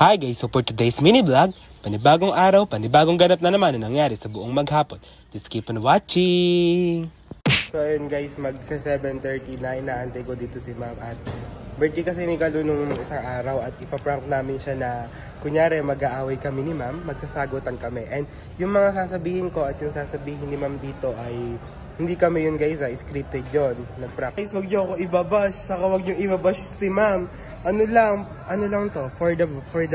Hi guys, so for today's mini vlog, panibagong araw, panibagong ganap na naman ang nangyari sa buong maghapon. Just keep on watching! So ayun guys, magsa 7:30 na, inaantay ko dito si ma'am at birthday kasi ni Kalu nung isang araw at ipaprank namin siya na kunyari mag-aaway kami ni ma'am, magsasagutan kami. And yung mga sasabihin ko at yung sasabihin ni ma'am dito ay hindi kami yun guys, scripted yun. Nag-prank. Guys, huwag nyo ako ibabash, saka huwag nyo ibabash si ma'am. Ano lang to, for the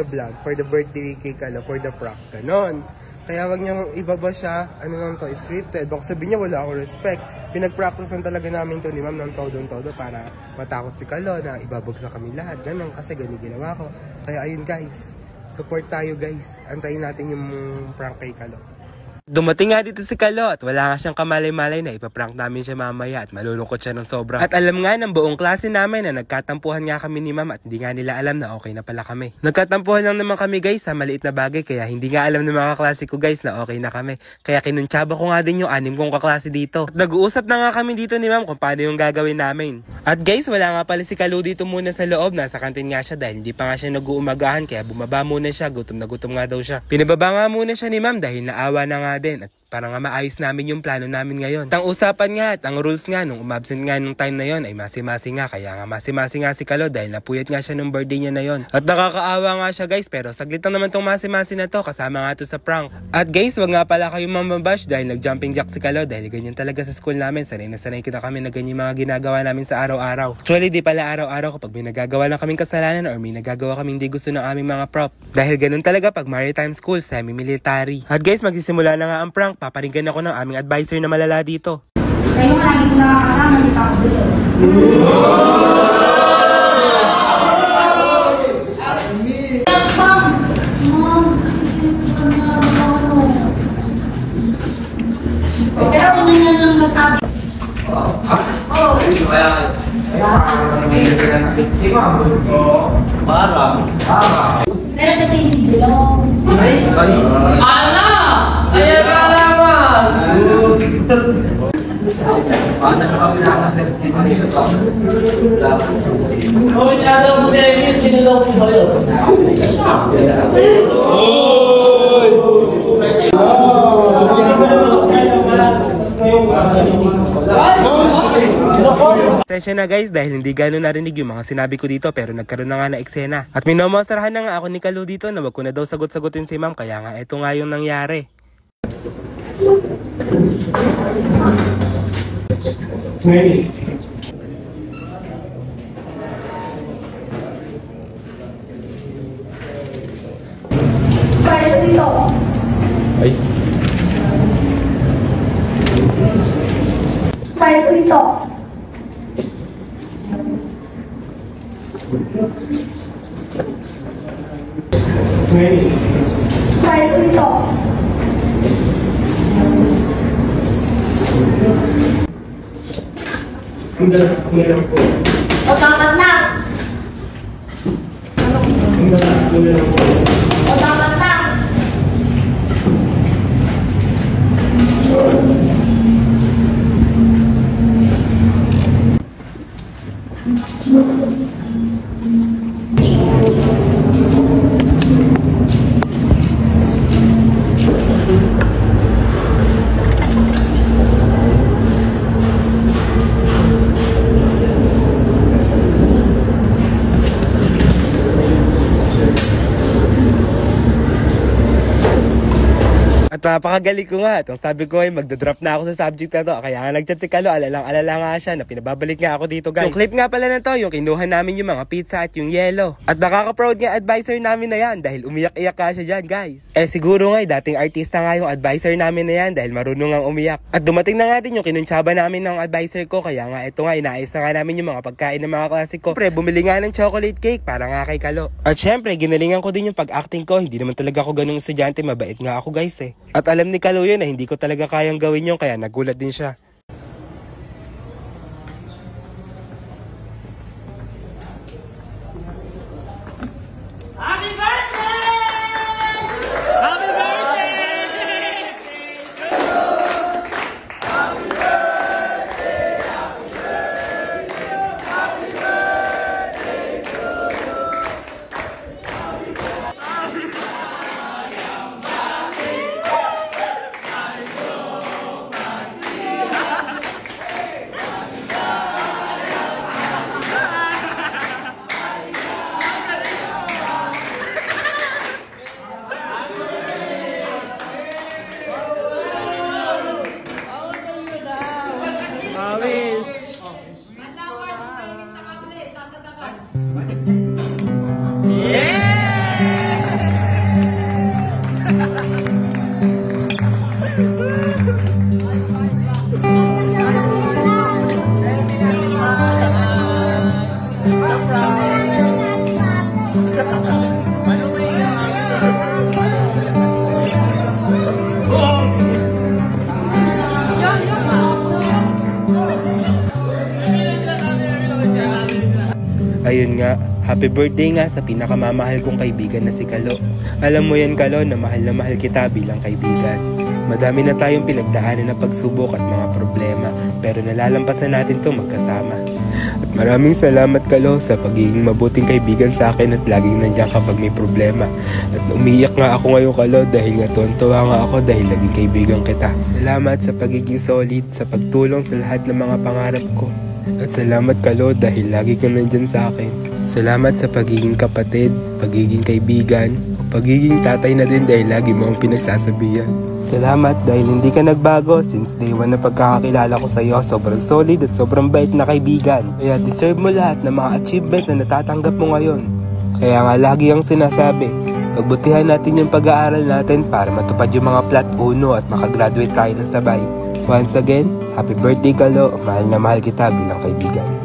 vlog, for the birthday kay Kalu, for the prank, ganon. Kaya wag niyang ibabash siya, ano lang to, scripted. Baka sabihin niya wala akong respect. Pinag-practicean talaga namin to ni ma'am ng todo para matakot si Kalu na ibabagsak kami lahat. Ganon, kasi ganun ginawa ko. Kaya ayun guys, support tayo guys. Antayin natin yung prank kay Kalu. Dumating nga dito si Kalu at wala nga siyang kamalay-malay na ipaprank namin siya mamaya at malulungkot siya ng sobra. At alam nga ng buong klase namin na nagkatampuhan nga kami ni ma'am at hindi nga nila alam na okay na pala kami. Nagkatampuhan lang naman kami guys sa maliit na bagay kaya hindi nga alam ng mga kaklase ko guys na okay na kami. Kaya kinuntsaba ko nga din yung 6 kong kaklase dito. At nag-uusap na nga kami dito ni ma'am kung paano yung gagawin namin. At guys, wala nga pala si Kalu dito muna sa loob. Nasa kantin nga siya dahil hindi pa nga siya nag-uumagahan kaya bumaba muna siya. Gutom na gutom nga daw siya. Pinababa nga muna siya ni ma'am dahil naawa na nga din at para nga maayos namin yung plano namin ngayon. Ang usapan nga at ang rules nga nung umabsent nga nung time na yon ay masi-masi nga. Kaya nga masi-masi nga si Kalu dahil napuyat nga siya nung birthday niya na yon. At nakakaawa nga siya guys pero saglit lang naman tong masi-masi na to kasama nga to sa prank. At guys, wag nga pala kayong mamabash dahil nag-jumping jack si Kalu dahil ganyan talaga sa school namin. Sanay na sanay kita kami na ganyan mga ginagawa namin sa araw-araw. Actually di pala araw-araw kapag may nagagawa lang kaming kasalanan or may nagagawa kaming hindi gusto ng aming mga prop. Dahil ganun talaga pag maritime school, semi-military. At guys, magsisimula na nga ang prank. Paparinggan ako ng aming advisor na malala dito. Kayo nga lagi ko nakakasama, hindi pa ako dito. Pero kung ano nang nasabi. Pero kasi hindi bilong. Ala! Ayan ka naman! Oh, nilagaw mo sa inyo, sinulaw ko ba yun? Sensya na guys dahil hindi gano'n narinig yung mga sinabi ko dito pero nagkaroon na nga na eksena. At minomonstrahan na nga ako ni Kalu dito na wag ko na daw sagot-sagutin si ma'am kaya nga eto nga yung nangyari. Pwede dito. Ay. Pwede dito. Pwede dito. O tamat na. O tamat na. At napakagaling ko nga. Ang sabi ko ay magdodrop na ako sa subject na to. Kaya nga nagchat si Kalu, alalang-alala nga siya na pinababalik nga ako dito guys. Yung clip nga pala na to, yung kinuha namin yung mga pizza at yung yellow. At nakaka-proud nga advisor namin na yan dahil umiyak-iyak ka siya dyan guys. Eh siguro nga dating artista nga yung advisor namin na yan dahil marunong nga umiyak. At dumating na nga din yung kinuntsaba namin ng advisor ko. Kaya nga ito nga inaayos na nga namin yung mga pagkain ng mga klase ko. Siyempre bumili nga ng chocolate cake para nga kay Kalu. At syempre ginalingan ko din yung pag-acting ko. Hindi naman talaga ako ganung estudyante, mabait nga ako guys eh. At alam ni Kalu yun na hindi ko talaga kayang gawin yun kaya nagulat din siya. Happy birthday! Happy birthday! Happy birthday! Happy birthday! Happy birthday! Happy birthday nga sa pinakamamahal kong kaibigan na si Kalo. Alam mo yan Kalo na mahal kita bilang kaibigan. Madami na tayong pinagdaanan na pagsubok at mga problema, pero nalalampasan natin to magkasama. At maraming salamat Kalo sa pagiging mabuting kaibigan sa akin at laging nandiyan kapag may problema. At umiiyak nga ako ngayon Kalo dahil nga tuwan-tuwa nga ako dahil naging kaibigan kita. Salamat sa pagiging solid, sa pagtulong sa lahat ng mga pangarap ko. At salamat Kalo dahil lagi ka nandyan sa akin. Salamat sa pagiging kapatid, pagiging kaibigan, o pagiging tatay na din dahil lagi mo ang pinagsasabihan. Salamat dahil hindi ka nagbago since day 1 na pagkakakilala ko sa iyo. Sobrang solid at sobrang bait na kaibigan. Kaya deserve mo lahat ng mga achievement na natatanggap mo ngayon. Kaya nga lagi ang sinasabi, pagbutihan natin yung pag-aaral natin para matupad yung mga plot 1 at makagraduate tayo ng sabay. Once again, happy birthday Kalo, mahal na mahal kita bilang kaibigan.